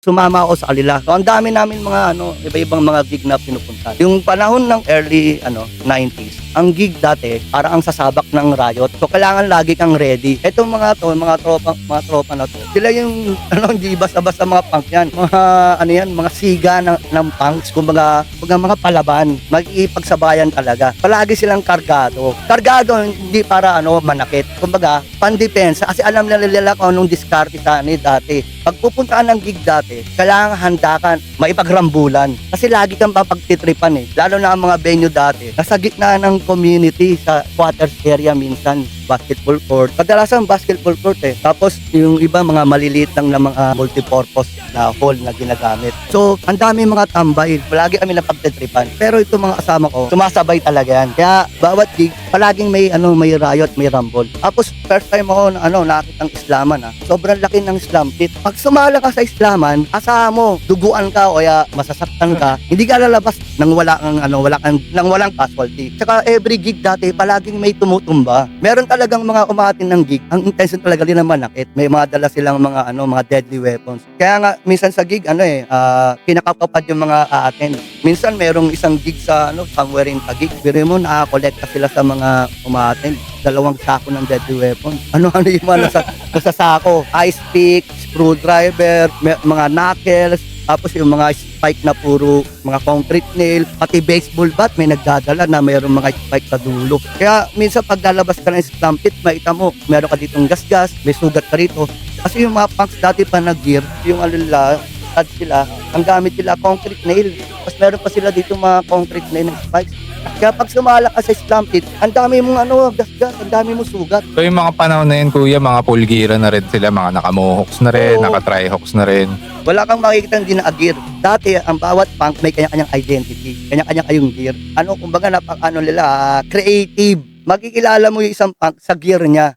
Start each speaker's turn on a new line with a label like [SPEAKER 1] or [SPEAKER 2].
[SPEAKER 1] sumama ako sa kanila. So ang dami namin mga iba-ibang mga gig na pinupunta. Yung panahon ng early 90s, ang gig dati parang ang sasabak ng riot. So kailangan lagi kang ready. Etong mga tropa na to. Sila yung hindi basta-basta mga punk yan. Mga siga ng punks, kumbaga mga palaban, mag-iipagsabayan talaga. Palagi silang kargado. Kargado hindi para manakit. Kumbaga, pandepensa kasi alam nila kung anong diskarte sa dati. Pag pupuntaan ng gig dati, kailangan handakan, maipagrambulan. Kasi lagi kang papagtitripan Lalo na ang mga venue dati. Nasa gitna ng community sa quarters area minsan, basketball court. Kadalasan basketball court Tapos yung iba mga maliliit lang na mga multipurpose na hall na ginagamit. So, ang dami mga tambay. Palagi kami napagtitripan. Pero itong mga kasama ko, sumasabay talaga yan. Kaya bawat gig, palaging may riot, may rumble. Tapos first time ako nakitang islaman Sobrang laki ng slam pit. Pag sumala ka sa islaman, asahan mo, duguan ka o kaya masasaktan ka, hindi ka lalabas nang walang casualty. Tsaka every gig dati, palaging may tumutumba. Meron talagang mga umatin ng gig. Ang intention talaga din naman manakit. May mga dala silang mga deadly weapons. Kaya nga minsan sa gig kinakapapad yung mga aaten. Minsan merong isang gig sa somewhere in Taguig. Pero mo nakakolekta sila sa mga umaten. 2 sako ng deadly weapons. Ano yung mga nasa sako? Ice pick, screwdriver, mga knuckles, tapos yung mga spike na puro mga concrete nail, pati baseball bat may nagdadala na mayroong mga spike sa dulo. Kaya minsan pag lalabas ka ng slam pit, makita mo meron ka ditong gas-gas, may sugat ka rito. Kasi yung mga punks dati pa nag-gear, yung sila, ang gamit nila concrete nail. Tapos meron pa sila dito mga concrete nail ng spikes. Kaya pag sumala ka sa slam pit, ang dami mong gas-gas, ang dami mong sugat.
[SPEAKER 2] So yung mga panahon na yun, kuya, mga full gear na rin sila, mga naka-mohawks na rin,
[SPEAKER 1] Oo.
[SPEAKER 2] naka-trihawks na rin.
[SPEAKER 1] Wala kang makikita hindi na gear. Dati, ang bawat punk may kanya-kanyang identity, kanya-kanyang kayong gear. Kumbaga, creative. Makikilala mo yung isang punk sa gear niya.